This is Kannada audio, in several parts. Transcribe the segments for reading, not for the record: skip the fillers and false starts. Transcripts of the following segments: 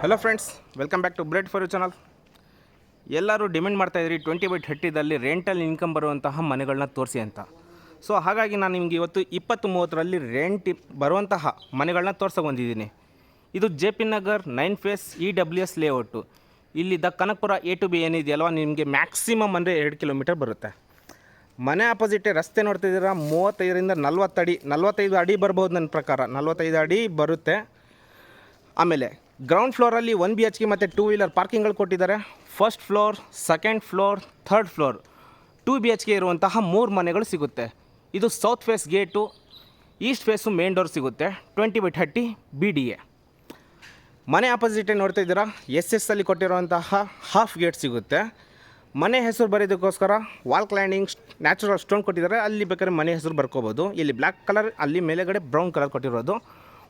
Hello friends, welcome back to bread for you channel. ಎಲ್ಲರೂ ಡಿಮ್ಯಾಂಡ್ ಮಾಡ್ತಾಯಿದ್ರಿ 20/30ದಲ್ಲಿ ರೆಂಟಲ್ ಇನ್ಕಮ್ ಬರುವಂತಹ ಮನೆಗಳನ್ನ ತೋರಿಸಿ ಅಂತ. ಸೊ ಹಾಗಾಗಿ ನಾನು ನಿಮಗೆ ಇವತ್ತು 20-30ರಲ್ಲಿ ರೆಂಟ್ ಬರುವಂತಹ ಮನೆಗಳನ್ನ ತೋರ್ಸೋಕೆ ಬಂದಿದ್ದೀನಿ. ಇದು J P Nagar 9 phase EWS layout. ಇಲ್ಲಿದ್ದ ಕನಕಪುರ A to B ಏನಿದೆಯಲ್ವ, ನಿಮಗೆ ಮ್ಯಾಕ್ಸಿಮಮ್ ಅಂದರೆ 2 ಕಿಲೋಮೀಟರ್ ಬರುತ್ತೆ. ಮನೆ ಆಪೋಸಿಟೇ ರಸ್ತೆ ನೋಡ್ತಿದ್ದೀರಾ, 35ರಿಂದ 40 ಅಡಿ, 45 ಅಡಿ ಬರ್ಬೋದು ನನ್ನ ಪ್ರಕಾರ, 45 ಅಡಿ ಬರುತ್ತೆ. ಆಮೇಲೆ ಗ್ರೌಂಡ್ ಫ್ಲೋರಲ್ಲಿ 1 BHK ಮತ್ತು 2 ವೀಲರ್ ಪಾರ್ಕಿಂಗ್ಗಳು ಕೊಟ್ಟಿದ್ದಾರೆ. First floor, second floor, third floor 2 BHK ಇರುವಂತಹ 3 ಮನೆಗಳು ಸಿಗುತ್ತೆ. ಇದು south face gate, east face main door ಸಿಗುತ್ತೆ. 20/30 BDA. ಮನೆ ಆಪೋಸಿಟೇ ನೋಡ್ತಾ ಇದ್ದೀರಾ, SS ಅಲ್ಲಿ ಕೊಟ್ಟಿರುವಂತಹ ಹಾಫ್ ಗೇಟ್ ಸಿಗುತ್ತೆ. ಮನೆ ಹೆಸರು ಬರೋದಕ್ಕೋಸ್ಕರ ವಾಲ್ ಕ್ಲೈಂಡಿಂಗ್ ನ್ಯಾಚುರಲ್ ಸ್ಟೋನ್ ಕೊಟ್ಟಿದ್ದಾರೆ. ಅಲ್ಲಿ ಬೇಕಾದ್ರೆ ಮನೆ ಹೆಸರು ಬರ್ಕೋಬೋದು. ಇಲ್ಲಿ ಬ್ಲ್ಯಾಕ್ ಕಲರ್, ಅಲ್ಲಿ ಮೇಲೆಗಡೆ ಬ್ರೌನ್ ಕಲರ್ ಕೊಟ್ಟಿರೋದು.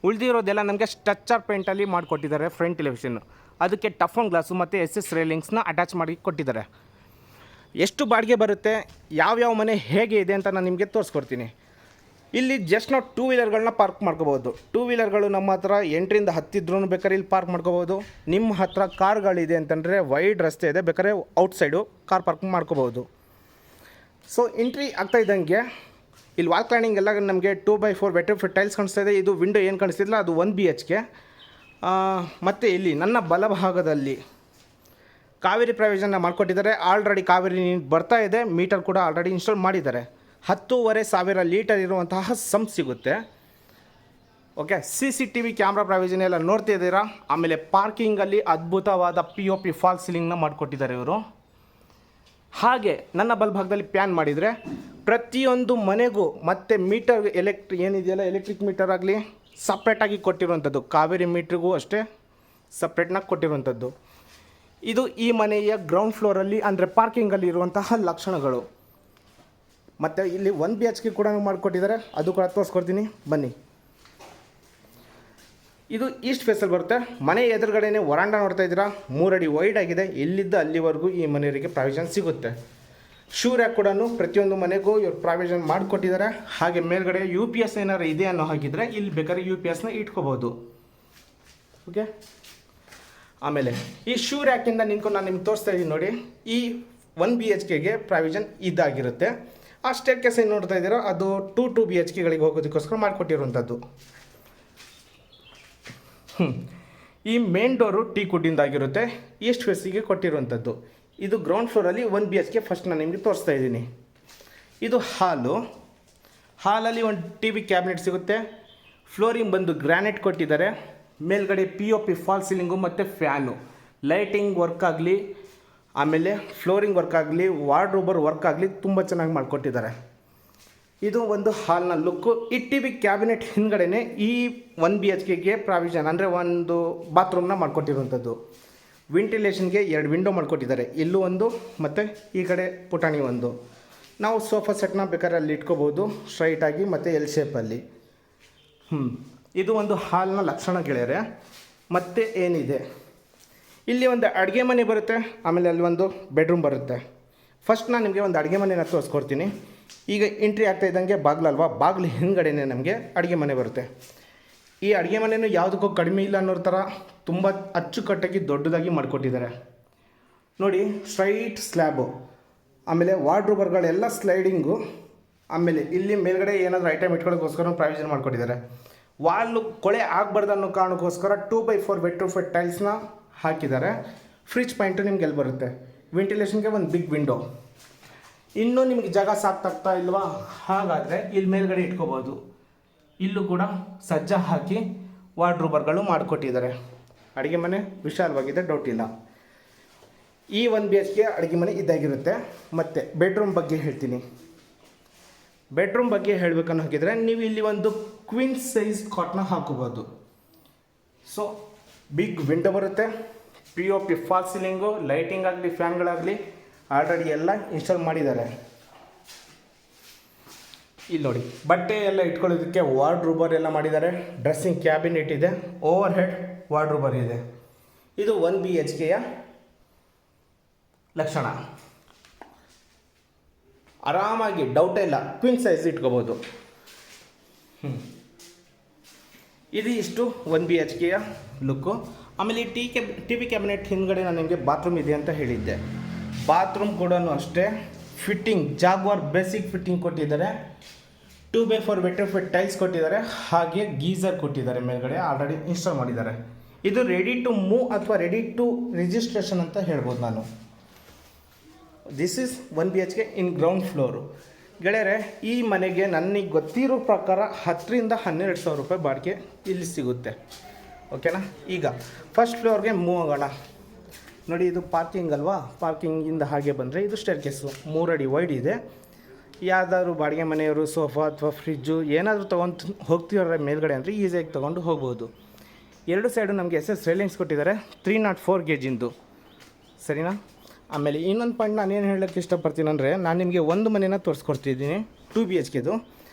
ಉಳಿದಿರೋದೆಲ್ಲ ನಮಗೆ ಸ್ಟ್ರಕ್ಚರ್ ಪೇಂಟಲ್ಲಿ ಮಾಡಿಕೊಟ್ಟಿದ್ದಾರೆ. ಫ್ರಂಟ್ ಎಲಿವೇಷನ್ನು ಅದಕ್ಕೆ ಟಫನ್ ಗ್ಲಾಸು ಮತ್ತು SS ರೇಲಿಂಗ್ಸ್ನ ಅಟ್ಯಾಚ್ ಮಾಡಿ ಕೊಟ್ಟಿದ್ದಾರೆ. ಎಷ್ಟು ಬಾಡಿಗೆ ಬರುತ್ತೆ, ಯಾವ್ಯಾವ ಮನೆ ಹೇಗೆ ಇದೆ ಅಂತ ನಾನು ನಿಮಗೆ ತೋರಿಸ್ಕೊಡ್ತೀನಿ. ಇಲ್ಲಿ ಜಸ್ಟ್ ನಾವು 2 ವೀಲರ್ಗಳನ್ನ ಪಾರ್ಕ್ ಮಾಡ್ಕೋಬೋದು. 2 ವೀಲರ್ಗಳು ನಮ್ಮ ಹತ್ರ 8ರಿಂದ 10 ಇದ್ರೂ ಬೇಕಾದ್ರೆ ಇಲ್ಲಿ ಪಾರ್ಕ್ ಮಾಡ್ಕೋಬೋದು. ನಿಮ್ಮ ಹತ್ರ ಕಾರ್ಗಳಿದೆ ಅಂತಂದರೆ ವೈಡ್ ರಸ್ತೆ ಇದೆ, ಬೇಕಾದ್ರೆ ಔಟ್ಸೈಡು ಕಾರ್ ಪಾರ್ಕ್ ಮಾಡ್ಕೋಬೋದು. ಸೊ ಎಂಟ್ರಿ ಆಗ್ತಾ ಇದ್ದಂಗೆ ಇಲ್ಲಿ ವಾಲ್ ಕ್ಲೈಂಡಿಂಗ್ ಎಲ್ಲ ನಮಗೆ 2x4 ವೆಟ್ರಿಫೈಡ್ ಟೈಲ್ಸ್ ಕಾಣಿಸ್ತಾ ಇದೆ. ಇದು ವಿಂಡೋ ಏನು ಕಾಣಿಸ್ತಿಲ್ಲ, ಅದು 1 BHK. ಮತ್ತು ಇಲ್ಲಿ ನನ್ನ ಬಲಭಾಗದಲ್ಲಿ ಕಾವೇರಿ ಪ್ರಾವಿಷನ್ನ ಮಾಡಿಕೊಟ್ಟಿದ್ದಾರೆ. ಆಲ್ರೆಡಿ ಕಾವೇರಿ ನೀರು ಬರ್ತಾ ಇದೆ, ಮೀಟರ್ ಕೂಡ ಆಲ್ರೆಡಿ ಇನ್ಸ್ಟಾಲ್ ಮಾಡಿದ್ದಾರೆ. 10,500 ಲೀಟರ್ ಇರುವಂತಹ ಸಂಪ್ ಸಿಗುತ್ತೆ. ಓಕೆ, CCTV ಕ್ಯಾಮ್ರಾ ಪ್ರಾವಿಷನ್ ಎಲ್ಲ ನೋಡ್ತಿದ್ದೀರಾ. ಆಮೇಲೆ ಪಾರ್ಕಿಂಗಲ್ಲಿ ಅದ್ಭುತವಾದ POP ಫಾಲ್ ಸೀಲಿಂಗ್ನ ಮಾಡಿಕೊಟ್ಟಿದ್ದಾರೆ ಇವರು. ಹಾಗೆ ನನ್ನ ಬಲಭಾಗದಲ್ಲಿ ಪ್ಯಾನ್ ಮಾಡಿದರೆ ಪ್ರತಿಯೊಂದು ಮನೆಗೂ ಮತ್ತು ಮೀಟರ್ ಏನಿದೆಯಲ್ಲ, ಎಲೆಕ್ಟ್ರಿಕ್ ಮೀಟರ್ ಆಗಲಿ ಸಪ್ರೇಟಾಗಿ ಕೊಟ್ಟಿರುವಂಥದ್ದು. ಕಾವೇರಿ ಮೀಟ್ರಿಗೂ ಅಷ್ಟೇ ಸಪ್ರೇಟ್ನಾಗಿ ಕೊಟ್ಟಿರುವಂಥದ್ದು. ಇದು ಈ ಮನೆಯ ಗ್ರೌಂಡ್ ಫ್ಲೋರಲ್ಲಿ ಅಂದರೆ ಪಾರ್ಕಿಂಗಲ್ಲಿ ಇರುವಂತಹ ಲಕ್ಷಣಗಳು. ಮತ್ತು ಇಲ್ಲಿ 1 BHK ಕೂಡ ಮಾಡಿಕೊಟ್ಟಿದ್ದಾರೆ, ಅದು ಕೂಡ ತೋರಿಸ್ಕೊಡ್ತೀನಿ ಬನ್ನಿ. ಇದು ಈಸ್ಟ್ ಫೇಸಲ್ಲಿ ಬರುತ್ತೆ. ಮನೆ ಎದುರುಗಡೆನೇ ವರಾಂಡ ನೋಡ್ತಾ ಇದ್ದೀರಾ, 3 ಅಡಿ ವೈಡ್ ಆಗಿದೆ. ಇಲ್ಲಿದ್ದ ಅಲ್ಲಿವರೆಗೂ ಈ ಮನೆಯವರಿಗೆ ಪ್ರಾವಿಷನ್ ಸಿಗುತ್ತೆ. ಶೂ ರ್ಯಾಕ್ ಕೂಡ ಪ್ರತಿಯೊಂದು ಮನೆಗೂ ಇವ್ರು ಪ್ರಾವಿಷನ್ ಮಾಡಿಕೊಟ್ಟಿದ್ದಾರೆ. ಹಾಗೆ ಮೇಲ್ಗಡೆ UPS ಏನಾರು ಇದೆ ಅನ್ನೋ ಹಾಗಿದ್ರೆ ಇಲ್ಲಿ ಬೇಕಾದ್ರೆ UPSನ ಇಟ್ಕೋಬೋದು. ಓಕೆ, ಆಮೇಲೆ ಈ ಶೂ ರ್ಯಾಕಿಂದ ನಿಂತ್ಕೊಂಡು ನಾನು ನಿಮ್ಗೆ ತೋರಿಸ್ತಾ ಇದ್ದೀನಿ ನೋಡಿ. ಈ 1 BHKಗೆ ಪ್ರಾವಿಷನ್ ಇದಾಗಿರುತ್ತೆ. ಆ ಸ್ಟೇರ್ ಕೇಸ್ ಏನು ನೋಡ್ತಾ ಇದ್ದೀರೋ ಅದು 2 BHKಗಳಿಗೆ ಹೋಗೋದಕ್ಕೋಸ್ಕರ ಮಾಡಿಕೊಟ್ಟಿರುವಂಥದ್ದು. ಈ ಮೇನ್ ಡೋರು ಟೀಕ್ ವುಡ್ಡಿಂದಾಗಿರುತ್ತೆ. ಈಸ್ಟ್ ಫೇಸಿಗೆ ಕೊಟ್ಟಿರುವಂಥದ್ದು. ಇದು ಗ್ರೌಂಡ್ ಫ್ಲೋರಲ್ಲಿ 1 BHK ಫಸ್ಟ್ ನಾನು ನಿಮಗೆ ತೋರಿಸ್ತಾ ಇದ್ದೀನಿ. ಇದು ಹಾಲಲ್ಲಿ ಒಂದು TV ಕ್ಯಾಬಿನೆಟ್ ಸಿಗುತ್ತೆ. ಫ್ಲೋರಿಂಗ್ ಬಂದು ಗ್ರಾನೈಟ್ ಕೊಟ್ಟಿದ್ದಾರೆ. ಮೇಲ್ಗಡೆ POP ಫಾಲ್ ಸೀಲಿಂಗು ಮತ್ತು ಫ್ಯಾನು, ಲೈಟಿಂಗ್ ವರ್ಕ್ ಆಗಲಿ, ಆಮೇಲೆ ಫ್ಲೋರಿಂಗ್ ವರ್ಕ್ ಆಗಲಿ, ವಾರ್ಡ್ರೋಬರ್ ವರ್ಕ್ ಆಗಲಿ ತುಂಬ ಚೆನ್ನಾಗಿ ಮಾಡಿಕೊಟ್ಟಿದ್ದಾರೆ. ಇದು ಒಂದು ಹಾಲ್ನ ಲುಕ್ಕು. ಈ TV ಕ್ಯಾಬಿನೆಟ್ ಹಿಂದ್ಗಡೆನೇ ಈ 1 BHKಗೆ ಪ್ರಾವಿಷನ್ ಅಂದರೆ ಒಂದು ಬಾತ್ರೂಮ್ನ ಮಾಡಿಕೊಟ್ಟಿರುವಂಥದ್ದು. ವೆಂಟಿಲೇಷನ್ಗೆ 2 ವಿಂಡೋ ಮಾಡಿಕೊಟ್ಟಿದ್ದಾರೆ. ಇಲ್ಲೂ ಒಂದು ಮತ್ತು ಈ ಕಡೆ ಪುಟಾಣಿ ಒಂದು. ನಾವು ಸೋಫಾ ಸೆಟ್ನ ಬೇಕಾದ್ರೆ ಅಲ್ಲಿ ಇಟ್ಕೋಬೋದು ಸ್ಟ್ರೈಟಾಗಿ ಮತ್ತು L ಶೇಪಲ್ಲಿ. ಇದು ಒಂದು ಹಾಲ್ನ ಲಕ್ಷಣ ಗೆಳೆಯರೆ. ಮತ್ತು ಏನಿದೆ, ಇಲ್ಲಿ ಒಂದು ಅಡುಗೆ ಮನೆ ಬರುತ್ತೆ, ಆಮೇಲೆ ಅಲ್ಲಿ ಒಂದು ಬೆಡ್ರೂಮ್ ಬರುತ್ತೆ. ಫಸ್ಟ್ ನಾನು ನಿಮಗೆ ಒಂದು ಅಡುಗೆ ಮನೆನ ತೋರಿಸ್ಕೊಡ್ತೀನಿ. ಈಗ ಎಂಟ್ರಿ ಆಗ್ತಾ ಇದ್ದಂಗೆ ಬಾಗಿಲಲ್ವಾ, ಬಾಗಿಲು ಹಿಂದ್ಗಡೆನೇ ನಮಗೆ ಅಡುಗೆ ಮನೆ ಬರುತ್ತೆ. ಈ ಅಡುಗೆ ಮನೆಯೂ ಯಾವುದಕ್ಕೂ ಕಡಿಮೆ ಇಲ್ಲ ಅನ್ನೋ ಥರ ತುಂಬ ಅಚ್ಚುಕಟ್ಟಾಗಿ ದೊಡ್ಡದಾಗಿ ಮಾಡಿಕೊಟ್ಟಿದ್ದಾರೆ ನೋಡಿ. ಸ್ಟ್ರೈಟ್ ಸ್ಲ್ಯಾಬು, ಆಮೇಲೆ ವಾರ್ಡ್ರೋಬರ್ಗಳೆಲ್ಲ ಸ್ಲೈಡಿಂಗು, ಆಮೇಲೆ ಇಲ್ಲಿ ಮೇಲ್ಗಡೆ ಏನಾದರೂ ಐಟಮ್ ಇಟ್ಕೊಳ್ಳೋಕ್ಕೋಸ್ಕರ ಪ್ರಾವಿಷನ್ ಮಾಡಿಕೊಟ್ಟಿದ್ದಾರೆ. ವಾಲು ಕೊಳೆ ಆಗಬಾರ್ದು ಅನ್ನೋ ಕಾರಣಕ್ಕೋಸ್ಕರ 2x4 ವೆಟ್ರಿಫೈಡ್ ಟೈಲ್ಸ್ನ ಹಾಕಿದ್ದಾರೆ. ಫ್ರಿಜ್ ಪಾಯಿಂಟು ನಿಮ್ಗೆ ಎಲ್ಲಿ ಬರುತ್ತೆ. ವೆಂಟಿಲೇಷನ್ಗೆ ಒಂದು ಬಿಗ್ ವಿಂಡೋ. ಇನ್ನೂ ನಿಮಗೆ ಜಾಗ ಸಾಕ್ತಾಗ್ತಾ ಇಲ್ವಾ, ಹಾಗಾದರೆ ಇಲ್ಲಿ ಮೇಲ್ಗಡೆ ಇಟ್ಕೋಬೋದು. ಇಲ್ಲೂ ಕೂಡ ಸಜ್ಜ ಹಾಕಿ ವಾರ್ಡ್ರೋಬರ್ಗಳು ಮಾಡಿಕೊಟ್ಟಿದ್ದಾರೆ. ಅಡುಗೆ ಮನೆ ವಿಶಾಲವಾಗಿದೆ, ಡೌಟ್ ಇಲ್ಲ. ಈ 1 BHK ಅಡುಗೆ ಮನೆ ಇದಾಗಿರುತ್ತೆ. ಮತ್ತು ಬೆಡ್ರೂಮ್ ಬಗ್ಗೆ ಹೇಳ್ತೀನಿ. ಬೆಡ್ರೂಮ್ ಬಗ್ಗೆ ಹೇಳಬೇಕನ್ನೋ ಹಾಗಿದ್ರೆ ನೀವು ಇಲ್ಲಿ ಒಂದು ಕ್ವೀನ್ ಸೈಜ್ ಕಾಟ್ನ ಹಾಕೋಬೋದು. ಸೊ ಬಿಗ್ ವಿಂಡೋ ಬರುತ್ತೆ, POP ಫಾಲ್ ಸೀಲಿಂಗು, ಲೈಟಿಂಗ್ ಆಗಲಿ ಫ್ಯಾನ್ಗಳಾಗಲಿ ಆಲ್ರೆಡಿ ಎಲ್ಲ ಇನ್ಸ್ಟಾಲ್ ಮಾಡಿದ್ದಾರೆ. ಇಲ್ಲಿ ನೋಡಿ, ಬಟ್ಟೆ ಎಲ್ಲ ಇಟ್ಕೊಳ್ಳೋದಕ್ಕೆ ವಾರ್ಡ್ರೋಬರ್ ಎಲ್ಲ ಮಾಡಿದ್ದಾರೆ. ಡ್ರೆಸ್ಸಿಂಗ್ ಕ್ಯಾಬಿನೆಟ್ ಇದೆ, ಓವರ್ ಹೆಡ್ ವಾರ್ಡ್ರೋಬರ್ ಇದೆ. ಇದು 1 BHKಯ ಲಕ್ಷಣ. ಆರಾಮಾಗಿ ಡೌಟೇ ಇಲ್ಲ, ಕ್ವೀನ್ ಸೈಜ್ ಇಟ್ಕೋಬೋದು. ಇದು ಇಷ್ಟು 1 BHKಯ ಲುಕ್ಕು. ಆಮೇಲೆ ಈ ಟಿ ವಿ ಕ್ಯಾಬಿನೆಟ್ ಹಿಂದ್ಗಡೆ ನಾನು ನಿಮಗೆ ಬಾತ್ರೂಮ್ ಇದೆ ಅಂತ ಹೇಳಿದ್ದೆ. ಬಾತ್ರೂಮ್ ಕೂಡ ಅಷ್ಟೇ ಫಿಟ್ಟಿಂಗ್ ಜಾಗ್ವಾರ್ ಬೇಸಿಕ್ ಫಿಟ್ಟಿಂಗ್ ಕೊಟ್ಟಿದ್ದಾರೆ. 2x4 ವೆಟ್ರಿಫೈಡ್ ಟೈಲ್ಸ್ ಕೊಟ್ಟಿದ್ದಾರೆ, ಹಾಗೆ ಗೀಸರ್ ಕೊಟ್ಟಿದ್ದಾರೆ ಮೇಲ್ಗಡೆ ಆಲ್ರೆಡಿ ಇನ್ಸ್ಟಾಲ್ ಮಾಡಿದ್ದಾರೆ. ಇದು ರೆಡಿ ಟು ಮೂವ್ ಅಥವಾ ರೆಡಿ ಟು ರಿಜಿಸ್ಟ್ರೇಷನ್ ಅಂತ ಹೇಳ್ಬೋದು ನಾನು. This is 1 BHK in ground floor. ಗೆಳೆಯರೆ, ಈ ಮನೆಗೆ ನನಗೆ ಗೊತ್ತಿರೋ ಪ್ರಕಾರ 10,000 ರಿಂದ 12,000 ರೂಪಾಯಿ ಬಾಡಿಗೆ ಇಲ್ಲಿ ಸಿಗುತ್ತೆ. ಓಕೆನಾ? ಈಗ ಫಸ್ಟ್ ಫ್ಲೋರ್ಗೆ ಮೂವ್ ಆಗೋಣ. ನೋಡಿ, ಇದು ಪಾರ್ಕಿಂಗ್ ಅಲ್ವಾ? ಪಾರ್ಕಿಂಗಿಂದ ಹಾಗೆ ಬಂದರೆ ಇದು ಸ್ಟೇರ್ ಕೇಸು 3 ಅಡಿ ವೈಡ್ ಇದೆ. ಯಾವ್ದಾದ್ರು ಬಾಡಿಗೆ ಮನೆಯವರು ಸೋಫಾ ಅಥವಾ ಫ್ರಿಜ್ಜು ಏನಾದರೂ ತೊಗೊಂಡು ಹೋಗ್ತಿರೋ ಮೇಲ್ಗಡೆ ಅಂದರೆ ಈಸಿಯಾಗಿ ತೊಗೊಂಡು ಹೋಗ್ಬೋದು. 2 ಸೈಡು ನಮಗೆ SS ರೈಲಿಂಗ್ಸ್ ಕೊಟ್ಟಿದ್ದಾರೆ 304 ಗೇಜಿಂದು, ಸರಿನಾ? ಆಮೇಲೆ ಇನ್ನೊಂದು ಪಾಯಿಂಟ್ ನಾನು ಏನು ಹೇಳೋಕ್ಕೆ ಇಷ್ಟಪಡ್ತೀನಿ ಅಂದರೆ, ನಾನು ನಿಮಗೆ ಒಂದು ಮನೆನ ತೋರಿಸ್ಕೊಡ್ತಿದ್ದೀನಿ 2 BHKದು.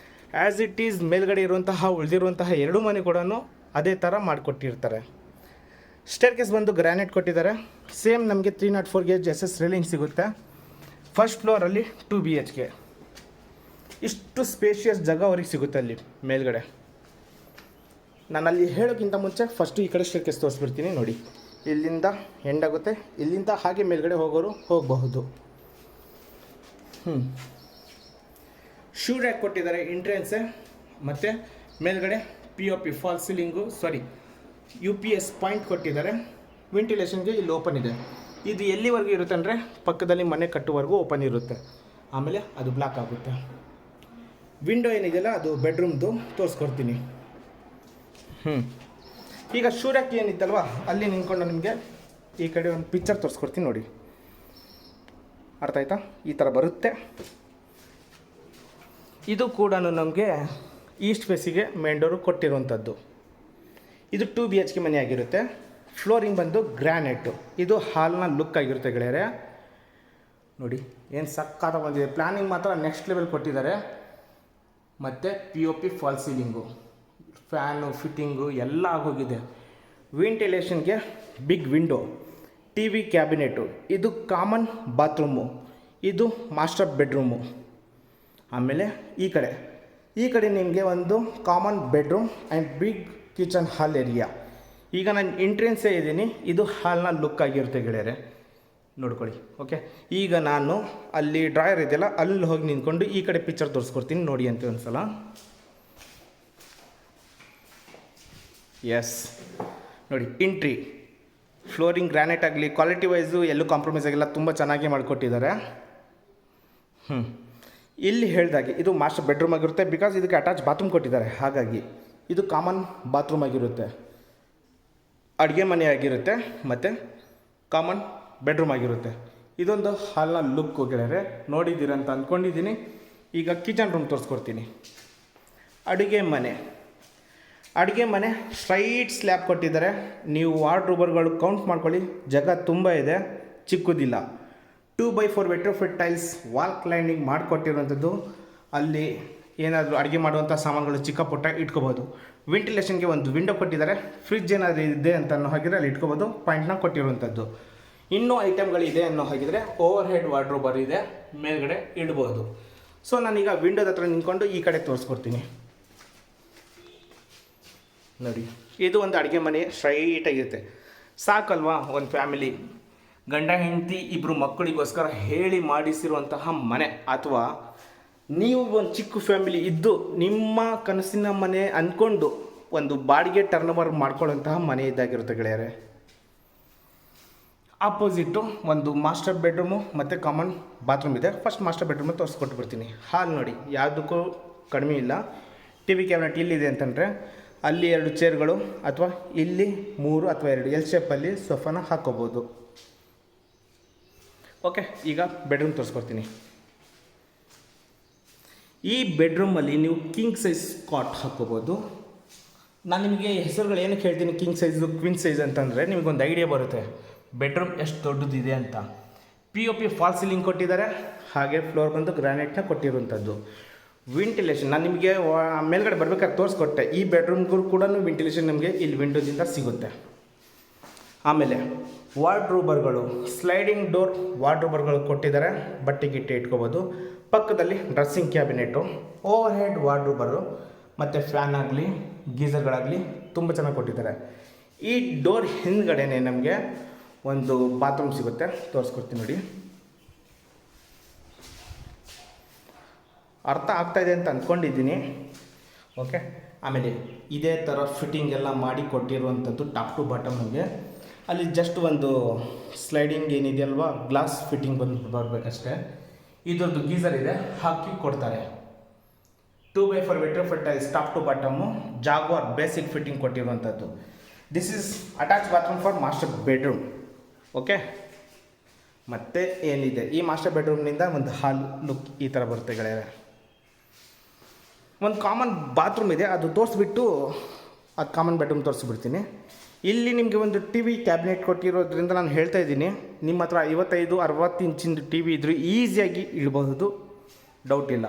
ಆ್ಯಸ್ ಇಟ್ ಈಸ್ ಮೇಲ್ಗಡೆ ಇರುವಂತಹ ಉಳಿದಿರುವಂತಹ 2 ಮನೆ ಕೂಡ ಅದೇ ಥರ ಮಾಡಿಕೊಟ್ಟಿರ್ತಾರೆ. ಸ್ಟೇರ್ ಕೇಸ್ ಬಂದು ಗ್ರಾನೈಟ್ ಕೊಟ್ಟಿದ್ದಾರೆ. ಸೇಮ್ ನಮಗೆ 304 ಗೇಜ್ SS ರೈಲಿಂಗ್ ಸಿಗುತ್ತೆ. ಫಸ್ಟ್ ಫ್ಲೋರಲ್ಲಿ 2 BHK. ಇಷ್ಟು ಸ್ಪೇಷಿಯಸ್ ಜಾಗ ಅವ್ರಿಗೆ ಸಿಗುತ್ತೆ ಅಲ್ಲಿ ಮೇಲ್ಗಡೆ. ನಾನು ಅಲ್ಲಿ ಹೇಳೋಕ್ಕಿಂತ ಮುಂಚೆ ಫಸ್ಟು ಈ ಕಡೆ ಸ್ಟೇರ್ ಕೇಸ್ ತೋರಿಸ್ಬಿಡ್ತೀನಿ. ನೋಡಿ, ಇಲ್ಲಿಂದ ಎಂಡ್ ಆಗುತ್ತೆ, ಇಲ್ಲಿಂದ ಹಾಗೆ ಮೇಲ್ಗಡೆ ಹೋಗೋರು ಹೋಗಬಹುದು. ಶೂ ರ್ಯಾಕ್ ಕೊಟ್ಟಿದ್ದಾರೆ ಎಂಟ್ರೆನ್ಸೆ, ಮತ್ತು ಮೇಲ್ಗಡೆ POP fall ceiling UPS point ಕೊಟ್ಟಿದ್ದಾರೆ. ವೆಂಟಿಲೇಷನ್ಗೆ ಇಲ್ಲಿ ಓಪನ್ ಇದೆ. ಇದು ಎಲ್ಲಿವರೆಗೂ ಇರುತ್ತೆ ಅಂದರೆ ಪಕ್ಕದಲ್ಲಿ ಮನೆ ಕಟ್ಟುವರೆಗೂ ಓಪನ್ ಇರುತ್ತೆ, ಆಮೇಲೆ ಅದು ಬ್ಲಾಕ್ ಆಗುತ್ತೆ. ವಿಂಡೋ ಏನಿದೆಯಲ್ಲ ಅದು ಬೆಡ್ರೂಮ್ದು ತೋರಿಸ್ಕೊಡ್ತೀನಿ. ಈಗ ಶೂ ರ್ಯಾಕ್ ಏನಿತ್ತಲ್ವ ಅಲ್ಲಿ ನಿಂತ್ಕೊಂಡು ನಿಮಗೆ ಈ ಕಡೆ ಒಂದು ಪಿಕ್ಚರ್ ತೋರಿಸ್ಕೊಡ್ತೀನಿ ನೋಡಿ. ಅರ್ಥ ಆಯ್ತಾ? ಈ ಥರ ಬರುತ್ತೆ. ಇದು ಕೂಡ ನಮಗೆ ಈಸ್ಟ್ ಫೇಸಿಗೆ ಮೇನ್ ಡೋರು ಕೊಟ್ಟಿರುವಂಥದ್ದು. ಇದು 2 BHK ಮನೆ ಆಗಿರುತ್ತೆ. ಫ್ಲೋರಿಂಗ್ ಬಂದು ಗ್ರಾನೈಟು. ಇದು ಹಾಲ್ನ ಲುಕ್ ಆಗಿರುತ್ತೆ ಗೆಳೆಯರೆ. ನೋಡಿ ಏನು ಸಕ್ಕತ್ತ ಬಂದಿದೆ. ಪ್ಲ್ಯಾನಿಂಗ್ ಮಾತ್ರ ನೆಕ್ಸ್ಟ್ ಲೆವೆಲ್ ಕೊಟ್ಟಿದ್ದಾರೆ. ಮತ್ತು POP fall ceiling, fan fitting ಎಲ್ಲ ಆಗೋಗಿದೆ. ವೆಂಟಿಲೇಷನ್ಗೆ ಬಿಗ್ ವಿಂಡೋ, TV ಕ್ಯಾಬಿನೆಟು. ಇದು ಕಾಮನ್ ಬಾತ್ರೂಮು, ಇದು ಮಾಸ್ಟರ್ ಬೆಡ್ರೂಮು. ಆಮೇಲೆ ಈ ಕಡೆ ನಿಮಗೆ ಒಂದು common bedroom and big kitchen hall area. ಈಗ ನಾನು ಎಂಟ್ರೆನ್ಸೇ ಇದ್ದೀನಿ. ಇದು ಹಾಲ್ನ ಲುಕ್ ಆಗಿರುತ್ತೆ ಗೆಳೆಯರೆ, ನೋಡ್ಕೊಳ್ಳಿ. ಓಕೆ, ಈಗ ನಾನು ಅಲ್ಲಿ ಡ್ರಾಯರ್ ಇದೆಯಲ್ಲ ಅಲ್ಲಿ ಹೋಗಿ ನಿಂತ್ಕೊಂಡು ಈ ಕಡೆ ಪಿಕ್ಚರ್ ತೋರಿಸ್ಕೊಡ್ತೀನಿ ನೋಡಿ ಅಂತ ಒಂದ್ಸಲ. ಎಸ್, ನೋಡಿ ಎಂಟ್ರಿ. ಫ್ಲೋರಿಂಗ್ ಗ್ರಾನೈಟ್ ಆಗಲಿ ಕ್ವಾಲಿಟಿ ವೈಸು ಎಲ್ಲೂ ಕಾಂಪ್ರಮೈಸ್ ಆಗಿಲ್ಲ, ತುಂಬ ಚೆನ್ನಾಗಿ ಮಾಡಿಕೊಟ್ಟಿದ್ದಾರೆ. ಇಲ್ಲಿ ಹೇಳಿದಾಗೆ ಇದು ಮಾಸ್ಟರ್ ಬೆಡ್ರೂಮ್ ಆಗಿರುತ್ತೆ, ಬಿಕಾಸ್ ಇದಕ್ಕೆ ಅಟ್ಯಾಚ್ ಬಾತ್ರೂಮ್ ಕೊಟ್ಟಿದ್ದಾರೆ. ಹಾಗಾಗಿ ಇದು ಕಾಮನ್ ಬಾತ್ರೂಮ್ ಆಗಿರುತ್ತೆ, ಅಡುಗೆ ಮನೆ ಆಗಿರುತ್ತೆ, ಮತ್ತು ಕಾಮನ್ ಬೆಡ್ರೂಮ್ ಆಗಿರುತ್ತೆ. ಇದೊಂದು ಹಾಲ್ನ ಲುಕ್ ಗೆಳೆಯರೆ, ನೋಡಿದ್ದೀರಂತ ಅಂದ್ಕೊಂಡಿದ್ದೀನಿ. ಈಗ ಕಿಚನ್ ರೂಮ್ ತೋರಿಸ್ಕೊಡ್ತೀನಿ. ಅಡುಗೆ ಮನೆ ಸ್ಟ್ರೈಟ್ ಸ್ಲ್ಯಾಬ್ ಕೊಟ್ಟಿದ್ದಾರೆ. ನೀವು ವಾರ್ಡ್ರೋಬರ್ಗಳು ಕೌಂಟ್ ಮಾಡ್ಕೊಳ್ಳಿ, ಜಾಗ ತುಂಬ ಇದೆ, ಚಿಕ್ಕದಿಲ್ಲ. 2x4 vitrified tiles wall cladding ಮಾಡಿಕೊಟ್ಟಿರುವಂಥದ್ದು. ಅಲ್ಲಿ ಏನಾದರೂ ಅಡುಗೆ ಮಾಡುವಂಥ ಸಾಮಾನುಗಳು ಚಿಕ್ಕ ಪುಟ್ಟ ಇಟ್ಕೋಬೋದು. ವೆಂಟಿಲೇಷನ್ಗೆ ಒಂದು ವಿಂಡೋ ಕೊಟ್ಟಿದ್ದಾರೆ. ಫ್ರಿಜ್ ಏನಾದರೂ ಇದೆ ಅಂತ ಅನ್ನೋ ಹಾಗಿದ್ರೆ ಅಲ್ಲಿ ಇಟ್ಕೋಬೋದು, ಪಾಯಿಂಟ್ನ ಕೊಟ್ಟಿರುವಂಥದ್ದು. ಇನ್ನೂ ಐಟಮ್ಗಳಿದೆ ಅನ್ನೋ ಹಾಗಿದ್ರೆ ಓವರ್ ಹೆಡ್ ವಾರ್ಡ್ರೋಬರ್ ಇದೆ, ಮೇಲ್ಗಡೆ ಇಡ್ಬೋದು. ಸೊ ನಾನೀಗ ವಿಂಡೋದ ಹತ್ರ ನಿಂತ್ಕೊಂಡು ಈ ಕಡೆ ತೋರಿಸ್ಕೊಡ್ತೀನಿ ನೋಡಿ. ಇದು ಒಂದು ಅಡುಗೆ ಮನೆ ಸ್ಟ್ರೈಟಾಗಿರುತ್ತೆ, ಸಾಕಲ್ವಾ? ಒಂದು ಫ್ಯಾಮಿಲಿ, ಗಂಡ ಹೆಂಡತಿ ಇಬ್ಬರು ಮಕ್ಕಳಿಗೋಸ್ಕರ ಹೇಳಿ ಮಾಡಿಸಿರುವಂತಹ ಮನೆ, ಅಥವಾ ನೀವು ಒಂದು ಚಿಕ್ಕ ಫ್ಯಾಮಿಲಿ ಇದ್ದು ನಿಮ್ಮ ಕನಸಿನ ಮನೆ ಅಂದ್ಕೊಂಡು ಒಂದು ಬಾಡಿಗೆ ಟರ್ನ್ ಓವರ್ ಮಾಡ್ಕೊಳ್ಳುವಂತಹ ಮನೆ ಇದ್ದಾಗಿರುತ್ತೆ ಗೆಳೆಯರೆ. ಆಪೋಸಿಟ್ಟು ಒಂದು ಮಾಸ್ಟರ್ ಬೆಡ್ರೂಮು ಮತ್ತು ಕಾಮನ್ ಬಾತ್ರೂಮ್ ಇದೆ. ಫಸ್ಟ್ ಮಾಸ್ಟರ್ ಬೆಡ್ರೂಮು ತೋರಿಸ್ಕೊಟ್ಟು ಬರ್ತೀನಿ. ಹಾಲ್ ನೋಡಿ, ಯಾವುದಕ್ಕೂ ಕಡಿಮೆ ಇಲ್ಲ. TV ಕ್ಯಾಬಿನೆಟ್ ಇಲ್ಲಿದೆ ಅಂತಂದರೆ ಅಲ್ಲಿ 2 ಚೇರ್ಗಳು, ಅಥವಾ ಇಲ್ಲಿ 3 ಅಥವಾ 2 L ಶೇಪಲ್ಲಿ ಸೋಫಾನ ಹಾಕ್ಕೋಬೋದು. ಓಕೆ, ಈಗ ಬೆಡ್ರೂಮ್ ತೋರಿಸ್ಕೊಡ್ತೀನಿ. ಈ ಬೆಡ್ರೂಮಲ್ಲಿ ನೀವು ಕಿಂಗ್ ಸೈಜ್ ಕಾಟ್ ಹಾಕ್ಕೋಬೋದು. ನಾನು ನಿಮಗೆ ಹೆಸರುಗಳು ಏನಕ್ಕೆ ಹೇಳ್ತೀನಿ ಕಿಂಗ್ ಸೈಜು ಕ್ವೀನ್ ಸೈಜ್ ಅಂತಂದರೆ ನಿಮಗೊಂದು ಐಡಿಯಾ ಬರುತ್ತೆ ಬೆಡ್ರೂಮ್ ಎಷ್ಟು ದೊಡ್ಡದಿದೆ ಅಂತ. POP ಫಾಲ್ ಸೀಲಿಂಗ್ ಕೊಟ್ಟಿದ್ದಾರೆ, ಹಾಗೆ ಫ್ಲೋರ್ ಬಂದು ಗ್ರಾನೈಟ್ನ ಕೊಟ್ಟಿರುವಂಥದ್ದು. ವೆಂಟಿಲೇಷನ್ ನಾನು ನಿಮಗೆ ಮೇಲ್ಗಡೆ ಬರಬೇಕಾದ್ರೆ ತೋರಿಸ್ಕೊಟ್ಟೆ. ಈ ಬೆಡ್ರೂಮ್ಗೂ ಕೂಡ ವೆಂಟಿಲೇಷನ್ ನಮಗೆ ಇಲ್ಲಿ ವಿಂಡೋದಿಂದ ಸಿಗುತ್ತೆ. ಆಮೇಲೆ ವಾರ್ಡ್ರೋಬರ್ಗಳು, ಸ್ಲೈಡಿಂಗ್ ಡೋರ್ ವಾರ್ಡ್ರೋಬರ್ಗಳು ಕೊಟ್ಟಿದ್ದಾರೆ, ಬಟ್ಟೆ ಗಿಟ್ಟೆ ಇಟ್ಕೋಬೋದು. ಪಕ್ಕದಲ್ಲಿ ಡ್ರೆಸ್ಸಿಂಗ್ ಕ್ಯಾಬಿನೆಟು, ಓವರ್ ಹೆಡ್ ವಾರ್ಡ್ರೋಬರು, ಮತ್ತು ಫ್ಯಾನ್ ಆಗಲಿ ಗೀಸರ್ಗಳಾಗಲಿ ತುಂಬ ಚೆನ್ನಾಗಿ ಕೊಟ್ಟಿದ್ದಾರೆ. ಈ ಡೋರ್ ಹಿಂದ್ಗಡೆನೆ ನಮಗೆ ಒಂದು ಬಾತ್ರೂಮ್ ಸಿಗುತ್ತೆ, ತೋರಿಸ್ಕೊಡ್ತೀನಿ ನೋಡಿ. ಅರ್ಥ ಆಗ್ತಾಯಿದೆ ಅಂತ ಅಂದ್ಕೊಂಡಿದ್ದೀನಿ. ಓಕೆ, ಆಮೇಲೆ ಇದೇ ಥರ ಫಿಟ್ಟಿಂಗ್ ಎಲ್ಲ ಮಾಡಿ ಕೊಟ್ಟಿರುವಂಥದ್ದು ಟಾಪ್ ಟು ಬಾಟಮ್ ನಮಗೆ. ಅಲ್ಲಿ ಜಸ್ಟ್ ಒಂದು ಸ್ಲೈಡಿಂಗ್ ಏನಿದೆಯಲ್ವಾ, ಗ್ಲಾಸ್ ಫಿಟ್ಟಿಂಗ್ ಬರಬೇಕಷ್ಟೇ. ಇದರದ್ದು ಗೀಸರ್ ಇದೆ, ಹಾಕಿ ಕೊಡ್ತಾರೆ. 2x4 vitrified tiles top to bottom, Jaguar basic fitting ಕೊಟ್ಟಿರುವಂಥದ್ದು. This is attach bathroom for master bedroom. Okay, ಮತ್ತು ಏನಿದೆ ಈ ಮಾಸ್ಟರ್ ಬೆಡ್ರೂಮ್ನಿಂದ ಒಂದು ಹಾಲ್ ಲುಕ್ ಈ ಥರ ಬರುತ್ತೆ ಗೆಳೆಯರೆ. ಒಂದು ಕಾಮನ್ ಬಾತ್ರೂಮ್ ಇದೆ, ಅದು ತೋರಿಸ್ಬಿಟ್ಟು ಅದು ಕಾಮನ್ ಬೆಡ್ರೂಮ್ ತೋರಿಸ್ಬಿಡ್ತೀನಿ. ಇಲ್ಲಿ ನಿಮಗೆ ಒಂದು ಟಿ ವಿ ಕ್ಯಾಬಿನೆಟ್ ಕೊಟ್ಟಿರೋದ್ರಿಂದ ನಾನು ಹೇಳ್ತಾ ಇದ್ದೀನಿ, ನಿಮ್ಮ ಹತ್ರ 55-60 ಇಂಚಿಂದು ಟಿ ವಿ ಇದ್ದರೂ ಈಸಿಯಾಗಿ ಇಡಬಹುದು, ಡೌಟ್ ಇಲ್ಲ.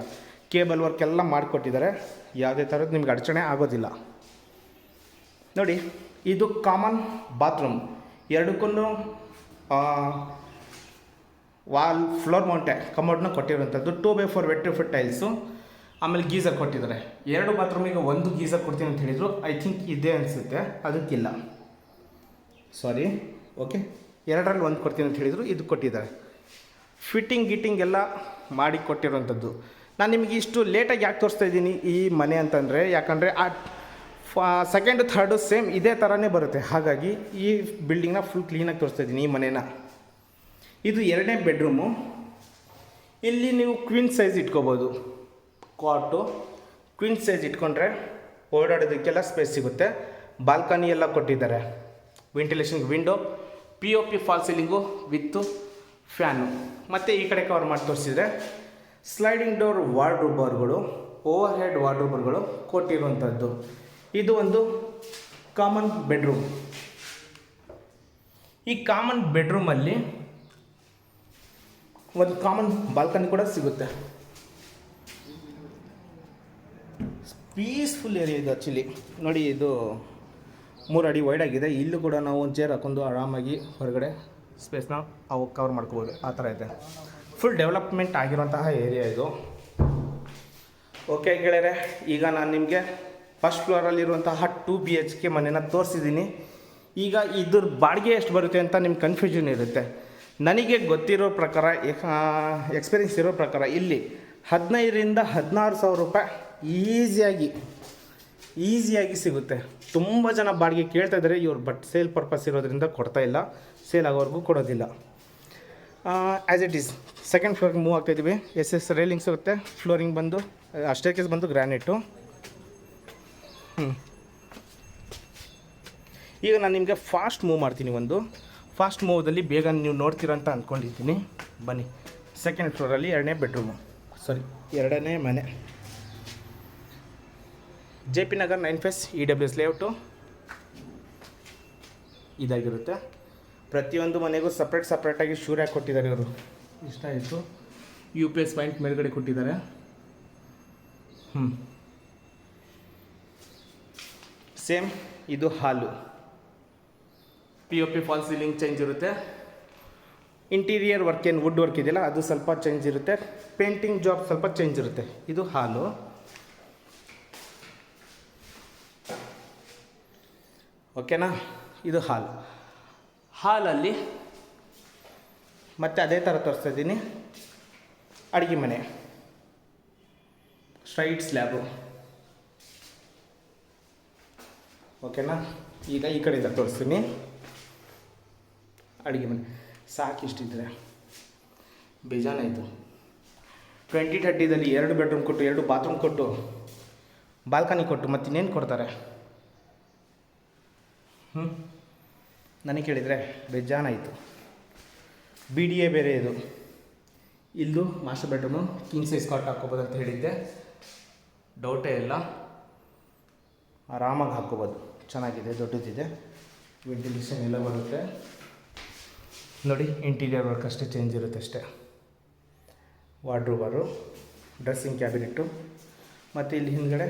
ಕೇಬಲ್ ವರ್ಕ್ ಎಲ್ಲ ಮಾಡಿಕೊಟ್ಟಿದ್ದಾರೆ, ಯಾವುದೇ ಥರದ್ದು ನಿಮ್ಗೆ ಅಡಚಣೆ ಆಗೋದಿಲ್ಲ. ನೋಡಿ, ಇದು ಕಾಮನ್ ಬಾತ್ರೂಮ್, ಎರಡಕ್ಕೂ ವಾಲ್ ಫ್ಲೋರ್ ಮೌಂಟೆ ಕಮೋಡ್ನ ಕೊಟ್ಟಿರುವಂಥದ್ದು. 2x4 vitrified tiles. ಆಮೇಲೆ ಗೀಸರ್ ಕೊಟ್ಟಿದ್ದಾರೆ. 2 ಬಾತ್ರೂಮಿಗೆ ಒಂದು ಗೀಸರ್ ಕೊಡ್ತೀನಿ ಅಂತ ಹೇಳಿದರು. ಐ ಥಿಂಕ್ ಇದೆ ಅನಿಸುತ್ತೆ, ಅದಕ್ಕಿಲ್ಲ, ಸಾರಿ. ಓಕೆ, 2ರಲ್ಲಿ 1 ಕೊಡ್ತೀನಿ ಅಂತ ಹೇಳಿದರು, ಇದು ಕೊಟ್ಟಿದ್ದಾರೆ. ಗಿಟ್ಟಿಂಗ್ ಎಲ್ಲ ಮಾಡಿ ಕೊಟ್ಟಿರುವಂಥದ್ದು. ನಾನು ನಿಮಗೆ ಇಷ್ಟು ಲೇಟಾಗಿ ಯಾಕೆ ತೋರಿಸ್ತಾ ಇದ್ದೀನಿ ಈ ಮನೆ ಅಂತಂದರೆ, ಯಾಕಂದರೆ ಸೆಕೆಂಡು ಥರ್ಡು ಸೇಮ್ ಇದೇ ಥರನೇ ಬರುತ್ತೆ. ಹಾಗಾಗಿ ಈ ಬಿಲ್ಡಿಂಗ್ನ ಫುಲ್ ಕ್ಲೀನಾಗಿ ತೋರಿಸ್ತಾ ಇದ್ದೀನಿ, ಈ ಮನೇನ. ಇದು 2ನೇ ಬೆಡ್ರೂಮು. ಇಲ್ಲಿ ನೀವು ಕ್ವೀನ್ ಸೈಜ್ ಇಟ್ಕೋಬೋದು. ಕಾಟು ಕ್ವೀನ್ ಸೈಜ್ ಇಟ್ಕೊಂಡ್ರೆ ಓಡಾಡೋದಕ್ಕೆಲ್ಲ ಸ್ಪೇಸ್ ಸಿಗುತ್ತೆ. ಬಾಲ್ಕನಿ ಎಲ್ಲ ಕೊಟ್ಟಿದ್ದಾರೆ, ventilation window, POP fall ceiling with fan. ಮತ್ತು ಈ ಕಡೆ ಕವರ್ ಮಾಡಿ ತೋರಿಸಿದರೆ ಸ್ಲೈಡಿಂಗ್ ಡೋರ್ ವಾರ್ಡ್ರೋಬರ್ಗಳು, ಓವರ್ ಹೆಡ್ ವಾರ್ಡ್ರೋಬರ್ಗಳು ಕೊಟ್ಟಿರುವಂಥದ್ದು. ಇದು ಒಂದು ಕಾಮನ್ ಬೆಡ್ರೂಮ್. ಈ ಕಾಮನ್ ಬೆಡ್ರೂಮಲ್ಲಿ ಒಂದು ಕಾಮನ್ ಬಾಲ್ಕನಿ ಕೂಡ ಸಿಗುತ್ತೆ. ಪೀಸ್ಫುಲ್ ಏರಿಯಾ ಇದು ಆ್ಯಕ್ಚುಲಿ. ನೋಡಿ, ಇದು 3 ಅಡಿ ವೈಡ್ ಆಗಿದೆ. ಇಲ್ಲೂ ಕೂಡ ನಾವು ಒಂದು ಚೇರ್ ಹಾಕೊಂಡು ಆರಾಮಾಗಿ ಹೊರಗಡೆ ಸ್ಪೇಸ್ನ ಅವು ಕವರ್ ಮಾಡ್ಕೋಬೋದು, ಆ ಥರ ಇದೆ. ಫುಲ್ ಡೆವಲಪ್ಮೆಂಟ್ ಆಗಿರುವಂತಹ ಏರಿಯಾ ಇದು. ಓಕೆ ಗೆಳೆಯರೆ, ಈಗ ನಾನು ನಿಮಗೆ ಫಸ್ಟ್ ಫ್ಲೋರಲ್ಲಿರುವಂತಹ 2 BHK ಮನೆನ ತೋರಿಸಿದ್ದೀನಿ. ಈಗ ಇದ್ರ ಬಾಡಿಗೆ ಎಷ್ಟು ಬರುತ್ತೆ ಅಂತ ನಿಮ್ಗೆ ಕನ್ಫ್ಯೂಷನ್ ಇರುತ್ತೆ. ನನಗೆ ಗೊತ್ತಿರೋ ಪ್ರಕಾರ, ಎಕ್ಸ್ಪೀರಿಯನ್ಸ್ ಇರೋ ಪ್ರಕಾರ ಇಲ್ಲಿ 15,000-16,000 ರೂಪಾಯಿ ಈಸಿಯಾಗಿ ಸಿಗುತ್ತೆ. ತುಂಬ ಜನ ಬಾಡಿಗೆ ಕೇಳ್ತಾ ಇದ್ದಾರೆ. ಇವ್ರು ಸೇಲ್ ಪರ್ಪಸ್ ಇರೋದ್ರಿಂದ ಕೊಡ್ತಾ ಇಲ್ಲ, ಸೇಲ್ ಆಗೋವರೆಗೂ ಕೊಡೋದಿಲ್ಲ. ಆ್ಯಸ್ ಇಟ್ ಈಸ್ ಸೆಕೆಂಡ್ ಫ್ಲೋರ್ಗೆ ಮೂವ್ ಆಗ್ತಾಯಿದ್ದೀವಿ. SS ರೈಲಿಂಗ್ ಸಿಗುತ್ತೆ. ಫ್ಲೋರಿಂಗ್ ಬಂದು ಸ್ಟೇರ್ಕೇಸ್ ಬಂದು ಗ್ರಾನೈಟು. ಈಗ ನಾನು ನಿಮಗೆ ಫಾಸ್ಟ್ ಮೂವ್ ಮಾಡ್ತೀನಿ. ಫಾಸ್ಟ್ ಮೂವ್ದಲ್ಲಿ ಬೇಗ ನೀವು ನೋಡ್ತೀರ ಅಂತ ಅಂದ್ಕೊಂಡಿದ್ದೀನಿ. ಬನ್ನಿ, ಸೆಕೆಂಡ್ ಫ್ಲೋರಲ್ಲಿ 2ನೇ ಬೆಡ್ರೂಮು, ಸಾರಿ 2ನೇ ಮನೆ. JP Nagar 9 phase EWS layout ಇದಾಗಿರುತ್ತೆ. ಪ್ರತಿಯೊಂದು ಮನೆಗೂ ಸಪ್ರೇಟಾಗಿ ಶೂರ್ ಹಾಕಿ ಕೊಟ್ಟಿದ್ದಾರೆ ಇವರು. ಇಷ್ಟ ಆಯಿತು. UPS ಪಾಯಿಂಟ್ ಮೇಲ್ಗಡೆ ಕೊಟ್ಟಿದ್ದಾರೆ. ಸೇಮ್ ಇದು ಹಾಲು. POP ಫಾಲ್ ಸೀಲಿಂಗ್ ಚೇಂಜ್ ಇರುತ್ತೆ. ಇಂಟೀರಿಯರ್ ವರ್ಕ್ ಏನು ವುಡ್ ವರ್ಕ್ ಇದೆಯಲ್ಲ ಅದು ಸ್ವಲ್ಪ ಚೇಂಜ್ ಇರುತ್ತೆ. ಪೇಂಟಿಂಗ್ ಜಾಬ್ ಸ್ವಲ್ಪ ಚೇಂಜ್ ಇರುತ್ತೆ. ಇದು ಹಾಲು. ಓಕೆನಾ, ಇದು ಹಾಲಲ್ಲಿ ಮತ್ತೆ ಅದೇ ಥರ ತೋರಿಸ್ತಾ ಇದ್ದೀನಿ. ಅಡುಗೆ ಮನೆ, ಸ್ಟ್ರೈಟ್ ಸ್ಲ್ಯಾಬು. ಓಕೆನಾ, ಈಗ ಈ ಕಡೆಯಿಂದ ತೋರಿಸ್ತೀನಿ. ಅಡುಗೆ ಮನೆ ಸಾಕಿಷ್ಟಿದ್ರೆ ಬೇಜಾನಾಯಿತು. 2030ದಲ್ಲಿ 2 ಬೆಡ್ರೂಮ್ ಕೊಟ್ಟು, 2 ಬಾತ್ರೂಮ್ ಕೊಟ್ಟು, ಬಾಲ್ಕನಿ ಕೊಟ್ಟು ಮತ್ತಿನ್ನೇನು ಕೊಡ್ತಾರೆ? ನನಗೆ ಕೇಳಿದರೆ ಬೇಜಾನಾಯಿತು. BDA ಬೇರೆ ಇದು. ಇಲ್ಲೂ master bedroom, king size cot ಹಾಕ್ಕೋಬೋದು ಅಂತ ಹೇಳಿದ್ದೆ, ಡೌಟೇ ಇಲ್ಲ, ಆರಾಮಾಗಿ ಹಾಕ್ಕೋಬೋದು. ಚೆನ್ನಾಗಿದೆ, ದೊಡ್ಡದಿದೆ, ವೆಂಟಿಲೇಷನ್ ಎಲ್ಲ ಬರುತ್ತೆ. ನೋಡಿ, ಇಂಟೀರಿಯರ್ ವರ್ಕ್ ಅಷ್ಟೇ ಚೇಂಜ್ ಇರುತ್ತೆ ಅಷ್ಟೇ. ವಾರ್ಡ್ರೋಬರು, ಡ್ರೆಸ್ಸಿಂಗ್ ಕ್ಯಾಬಿನೆಟ್ಟು, ಮತ್ತು ಇಲ್ಲಿ ಹಿಂದ್ಗಡೆ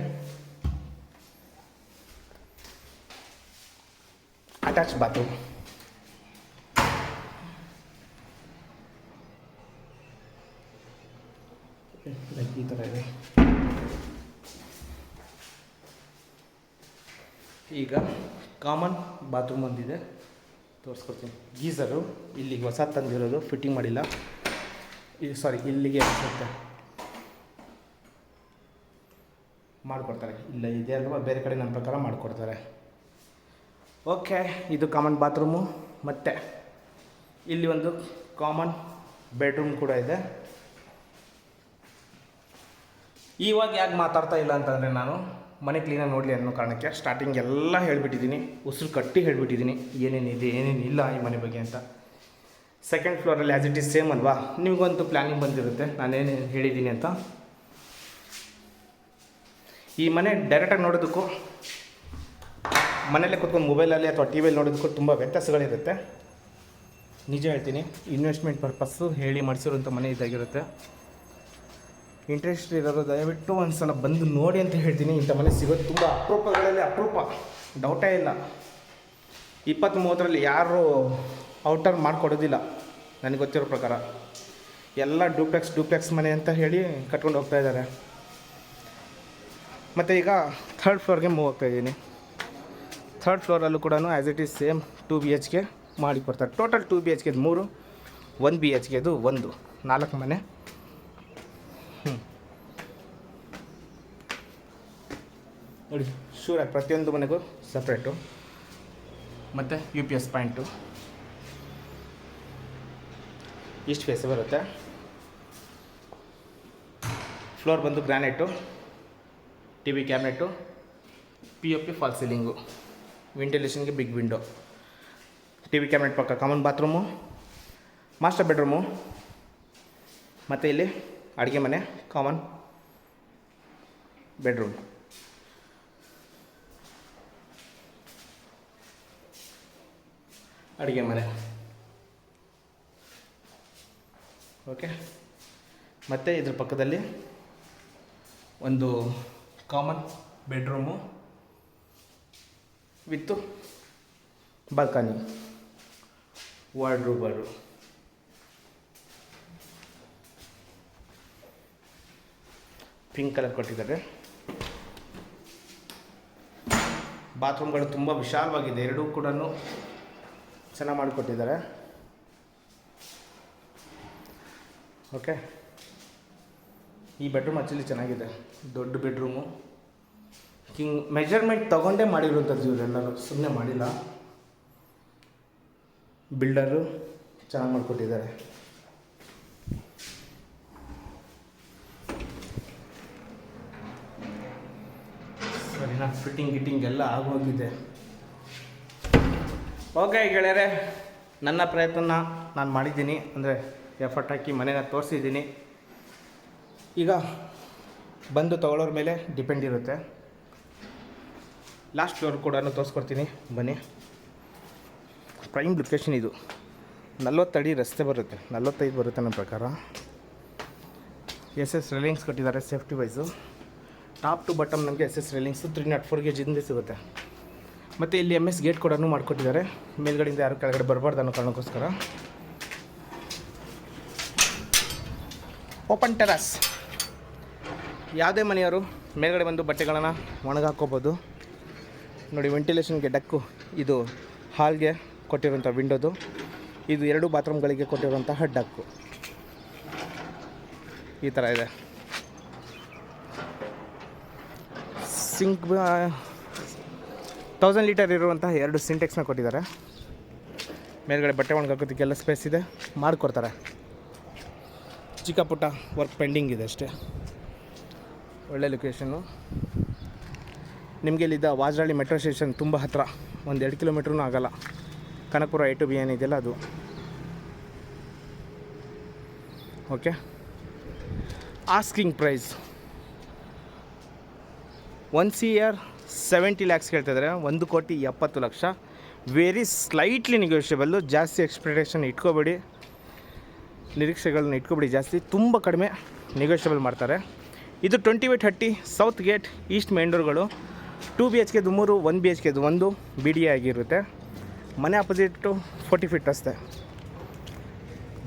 ಅಟ್ಯಾಚ್ ಬಾತ್ರೂಮ್. ಈ ಥರ ಇದೆ. ಈಗ ಕಾಮನ್ ಬಾತ್ರೂಮ್ ಒಂದಿದೆ, ತೋರಿಸ್ಕೊಡ್ತೀನಿ. ಗೀಝರು ಇಲ್ಲಿಗೆ ಹೊಸ ತಂದಿರೋದು, ಫಿಟ್ಟಿಂಗ್ ಮಾಡಿಲ್ಲ. ಇಲ್ಲಿಗೆ ಅನಿಸುತ್ತೆ ಮಾಡಿಕೊಡ್ತಾರೆ. ಇಲ್ಲ ಇದೆ ಅಲ್ವಾ, ಬೇರೆ ಕಡೆ ನನ್ನ ಪ್ರಕಾರ ಮಾಡಿಕೊಡ್ತಾರೆ. ಓಕೆ, ಇದು ಕಾಮನ್ ಬಾತ್ರೂಮು. ಮತ್ತು ಇಲ್ಲಿ ಒಂದು ಕಾಮನ್ ಬೆಡ್ರೂಮ್ ಕೂಡ ಇದೆ. ಇವಾಗ ಯಾಕೆ ಮಾತಾಡ್ತಾ ಇಲ್ಲ ಅಂತಂದರೆ, ನಾನು ಮನೆ ಕ್ಲೀನಾಗಿ ನೋಡಲಿ ಅನ್ನೋ ಕಾರಣಕ್ಕೆ ಸ್ಟಾರ್ಟಿಂಗ್ ಎಲ್ಲ ಹೇಳಿಬಿಟ್ಟಿದ್ದೀನಿ, ಉಸಿರು ಕಟ್ಟಿ ಹೇಳಿಬಿಟ್ಟಿದ್ದೀನಿ ಏನೇನಿದೆ ಏನೇನಿಲ್ಲ ಈ ಮನೆ ಬಗ್ಗೆ ಅಂತ. ಸೆಕೆಂಡ್ ಫ್ಲೋರಲ್ಲಿ ಆ್ಯಸ್ ಇಟ್ ಈಸ್ ಸೇಮ್ ಅಲ್ವಾ, ನಿಮಗಂತೂ ಪ್ಲ್ಯಾನಿಂಗ್ ಬಂದಿರುತ್ತೆ ನಾನೇನು ಹೇಳಿದ್ದೀನಿ ಅಂತ. ಈ ಮನೆ ಡೈರೆಕ್ಟಾಗಿ ನೋಡೋದಕ್ಕೂ ಮನೆಯಲ್ಲೇ ಕೂತ್ಕೊಂಡು ಮೊಬೈಲಲ್ಲಿ ಅಥವಾ ಟಿ ವಿಯಲ್ಲಿ ನೋಡೋದಕ್ಕೂ ತುಂಬ ವ್ಯತ್ಯಾಸಗಳಿರುತ್ತೆ. ನಿಜ ಹೇಳ್ತೀನಿ, ಇನ್ವೆಸ್ಟ್ಮೆಂಟ್ ಪರ್ಪಸ್ಸು ಹೇಳಿ ಮಾಡಿಸಿರೋಂಥ ಮನೆ ಇದಾಗಿರುತ್ತೆ. ಇಂಟ್ರೆಸ್ಟ್ ಇರೋರು ದಯವಿಟ್ಟು ಒಂದು ಸಲ ಬಂದು ನೋಡಿ ಅಂತ ಹೇಳ್ತೀನಿ. ಇಂಥ ಮನೆ ಸಿಗೋದು ತುಂಬ ಅಪರೂಪಗಳಲ್ಲಿ ಅಪರೂಪ, ಡೌಟೇ ಇಲ್ಲ. 20-30ರಲ್ಲಿ ಯಾರು ಔಟರ್ ಮಾಡಿಕೊಡೋದಿಲ್ಲ ನನಗೆ ಗೊತ್ತಿರೋ ಪ್ರಕಾರ. ಎಲ್ಲ ಡೂಪ್ಲೆಕ್ಸ್ ಮನೆ ಅಂತ ಹೇಳಿ ಕಟ್ಕೊಂಡು ಹೋಗ್ತಾ ಇದ್ದಾರೆ. ಮತ್ತು ಈಗ ಥರ್ಡ್ ಫ್ಲೋರ್ಗೆ ಮೂವ್ ಹೋಗ್ತಾಯಿದ್ದೀನಿ. ಥರ್ಡ್ ಫ್ಲೋರಲ್ಲೂ ಕೂಡ as it is same 2 BHK ಮಾಡಿ ಕೊಡ್ತಾರೆ. ಟೋಟಲ್ 2 BHK 3, 1 BHK 1, 4 ಮನೆ. ನೋಡಿ, ಶೂರಾಗಿ ಪ್ರತಿಯೊಂದು ಮನೆಗೂ ಸಪ್ರೇಟು. ಮತ್ತು UPS ಪಾಯಿಂಟು ಇಷ್ಟು ಫೇಸ್ ಬರುತ್ತೆ. ಫ್ಲೋರ್ ಬಂದು granite, TV cabinet, POP fall ceiling, ವೆಂಟಿಲೇಷನ್ಗೆ ಬಿಗ್ ವಿಂಡೋ, TV ಕ್ಯಾಬಿನೆಟ್ ಪಕ್ಕ ಕಾಮನ್ ಬಾತ್ರೂಮು, ಮಾಸ್ಟರ್ ಬೆಡ್ರೂಮು. ಮತ್ತು ಇಲ್ಲಿ ಅಡುಗೆ ಮನೆ, ಕಾಮನ್ ಬೆಡ್ರೂಮ್. ಅಡುಗೆ ಮನೆ. ಓಕೆ, ಮತ್ತು ಇದ್ರ ಪಕ್ಕದಲ್ಲಿ ಒಂದು ಕಾಮನ್ ಬೆಡ್ರೂಮು ವಿತ್ತು ಬಾಲ್ಕನಿ, ವಾರ್ಡ್ರೋಬರು. ಪಿಂಕ್ ಕಲರ್ ಕೊಟ್ಟಿದ್ದಾರೆ. ಬಾತ್ರೂಮ್ಗಳು ತುಂಬ ವಿಶಾಲವಾಗಿದೆ, ಎರಡೂ ಕೂಡ ಚೆನ್ನಾಗಿ ಮಾಡಿಕೊಟ್ಟಿದ್ದಾರೆ. ಓಕೆ, ಈ ಬೆಡ್ರೂಮ್ ಆ್ಯಕ್ಚುಲಿ ಚೆನ್ನಾಗಿದೆ, ದೊಡ್ಡ ಬೆಡ್ರೂಮು. ಮೆಜರ್ಮೆಂಟ್ ತೊಗೊಂಡೇ ಮಾಡಿರುವಂಥದ್ದು ಇವರೆಲ್ಲರೂ, ಸುಮ್ಮನೆ ಮಾಡಿಲ್ಲ. ಬಿಲ್ಡರು ಚೆನ್ನಾಗಿ ಮಾಡಿಕೊಟ್ಟಿದ್ದಾರೆ. ಸರಿನಾ, ಫಿಟ್ಟಿಂಗ್ ಎಲ್ಲ ಆಗೋಗಿದೆ. ಓಕೆ ಗೆಳೆಯರೆ, ನನ್ನ ಪ್ರಯತ್ನ ನಾನು ಮಾಡಿದ್ದೀನಿ, ಅಂದರೆ ಎಫರ್ಟ್ ಹಾಕಿ ಮನೆನ ತೋರಿಸಿದ್ದೀನಿ. ಈಗ ಬಂದು ತೊಗೊಳ್ಳೋರ ಮೇಲೆ ಡಿಪೆಂಡ್ ಇರುತ್ತೆ. ಲಾಸ್ಟ್ ಫ್ಲೋರ್ ಕೂಡ ತೋರಿಸ್ಕೊಡ್ತೀನಿ ಬನ್ನಿ. ಪ್ರೈಮ್ ಲೊಕೇಶನ್ ಇದು. 40 ಅಡಿ ರಸ್ತೆ ಬರುತ್ತೆ, 45 ಬರುತ್ತೆ ನನ್ನ ಪ್ರಕಾರ. SS ರೇಲಿಂಗ್ಸ್ ಕೊಟ್ಟಿದ್ದಾರೆ safety wise. Top to bottom ನಮಗೆ SS ರೇಲಿಂಗ್ಸು 304 ಗೇಜಿಂದ ಸಿಗುತ್ತೆ. ಮತ್ತು ಇಲ್ಲಿ MS ಗೇಟ್ ಕೂಡ ಮಾಡಿಕೊಟ್ಟಿದ್ದಾರೆ, ಮೇಲ್ಗಡೆಯಿಂದ ಯಾರು ಕೆಳಗಡೆ ಬರಬಾರ್ದು ಅನ್ನೋ ಕಾರಣಕ್ಕೋಸ್ಕರ. Open terrace. ಯಾವುದೇ ಮನೆಯವರು ಮೇಲ್ಗಡೆ ಬಂದು ಬಟ್ಟೆಗಳನ್ನು ಒಣಗಾಕೋಬೋದು. ನೋಡಿ, ವೆಂಟಿಲೇಷನ್ಗೆ ಡಕ್ಕು, ಇದು ಹಾಲ್ಗೆ ಕೊಟ್ಟಿರುವಂಥ ವಿಂಡೋದು. ಇದು 2 ಬಾತ್ರೂಮ್ಗಳಿಗೆ ಕೊಟ್ಟಿರುವಂತಹ ಡಕ್ಕು ಈ ಥರ ಇದೆ. ಸಿಂಕ್ 1000 ಲೀಟರ್ ಇರುವಂತಹ 2 ಸಿಂಟೆಕ್ಸ್ನ ಕೊಟ್ಟಿದ್ದಾರೆ. ಮೇಲ್ಗಡೆ ಬಟ್ಟೆ ಒಣಗಾಕೋದಕ್ಕೆಲ್ಲ ಸ್ಪೇಸ್ ಇದೆ, ಮಾಡಿಕೊಡ್ತಾರೆ. ಚಿಕ್ಕ ಪುಟ್ಟ ವರ್ಕ್ ಪೆಂಡಿಂಗ್ ಇದೆ ಅಷ್ಟೇ. ಒಳ್ಳೆ ಲೊಕೇಶನ್ನು. ನಿಮಗೆ ಇಲ್ಲಿದ್ದ ವಾಜರಾಳಿ ಮೆಟ್ರೋ ಸ್ಟೇಷನ್ ತುಂಬ ಹತ್ತಿರ, ಒಂದು 2 ಕಿಲೋಮೀಟ್ರೂ ಆಗೋಲ್ಲ. ಕನಕಪುರ A to B ಏನಿದೆಯಲ್ಲ ಅದು. Okay, asking price 1 CR 70 lakhs ಹೇಳ್ತಿದ್ದಾರೆ. 1,70,00,000. Very slightly negotiable. ಜಾಸ್ತಿ ಎಕ್ಸ್ಪೆಕ್ಟೇಷನ್ ಇಟ್ಕೋಬೇಡಿ, ನಿರೀಕ್ಷೆಗಳನ್ನ ಇಟ್ಕೊಬೇಡಿ ಜಾಸ್ತಿ. ತುಂಬ ಕಡಿಮೆ ನೆಗೋಷಿಯಬಲ್ ಮಾಡ್ತಾರೆ. ಇದು 20/30 ಸೌತ್ ಗೇಟ್ ಈಸ್ಟ್ ಮೇನ್ ಡೋರ್ಗಳು. 2 BHK 3, 1 BHK 1 BDA ಆಗಿರುತ್ತೆ. ಮನೆ ಅಪೋಸಿಟ್ಟು 40 ಫೀಟ್ ರಸ್ತೆ.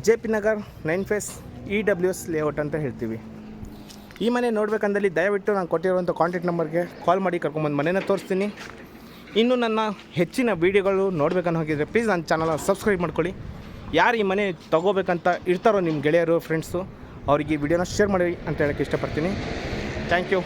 JP Nagar 9 phase EWS layout ಅಂತ ಹೇಳ್ತೀವಿ. ಈ ಮನೆ ನೋಡಬೇಕಂದಲ್ಲಿ ದಯವಿಟ್ಟು ನಾನು ಕೊಟ್ಟಿರುವಂಥ ಕಾಂಟ್ಯಾಕ್ಟ್ ನಂಬರ್ಗೆ ಕಾಲ್ ಮಾಡಿ ಕರ್ಕೊಂಬಂದು ಮನೇನ ತೋರಿಸ್ತೀನಿ. ಇನ್ನು ನನ್ನ ಹೆಚ್ಚಿನ ವೀಡಿಯೋಗಳು ನೋಡಬೇಕನ್ನೋ ಹೋಗಿದ್ರೆ ಪ್ಲೀಸ್ ನನ್ನ ಚಾನಲ್ನ ಸಬ್ಸ್ಕ್ರೈಬ್ ಮಾಡ್ಕೊಳ್ಳಿ. ಯಾರು ಈ ಮನೆ ತೊಗೋಬೇಕಂತ ಇರ್ತಾರೋ ನಿಮ್ಮ ಗೆಳೆಯರು ಫ್ರೆಂಡ್ಸು, ಅವ್ರಿಗೆ ಈ ವಿಡಿಯೋನ ಶೇರ್ ಮಾಡಿ ಅಂತ ಹೇಳೋಕ್ಕೆ ಇಷ್ಟಪಡ್ತೀನಿ. Thank you.